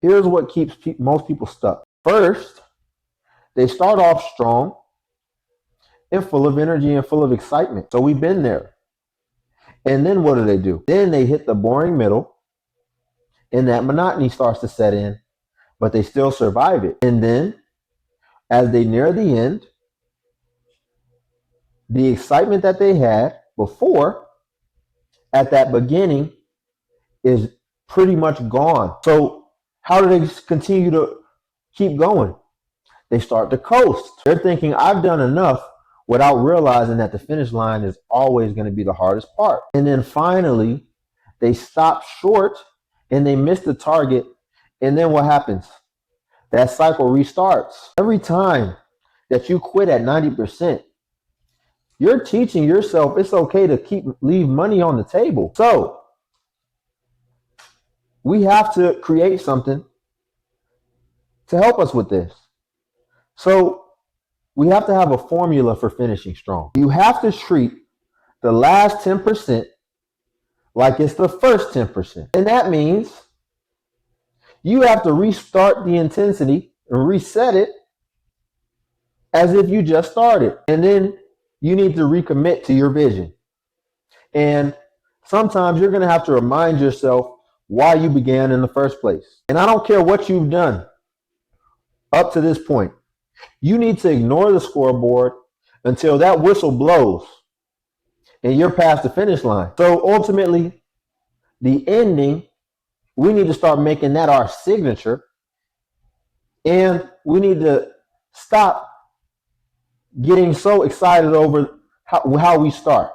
Here's what keeps most people stuck. First, they start off strong and full of energy and full of excitement. So we've been there. And then what do? Then they hit the boring middle and that monotony starts to set in, but they still survive it. And then as they near the end, the excitement that they had before at that beginning is pretty much gone. So how do they continue to keep going? They start to coast. They're thinking, I've done enough, without realizing that the finish line is always going to be the hardest part. And then finally, they stop short and they miss the target. And then what happens? That cycle restarts. Every time that you quit at 90%, you're teaching yourself it's okay to leave money on the table. So we have to create something to help us with this. So we have to have a formula for finishing strong. You have to treat the last 10% like it's the first 10%. And that means you have to restart the intensity and reset it as if you just started. And then you need to recommit to your vision. And sometimes you're going to have to remind yourself why you began in the first place. And I don't care what you've done up to this point. You need to ignore the scoreboard until that whistle blows and you're past the finish line. So ultimately, the ending, we need to start making that our signature. And we need to stop getting so excited over how we start.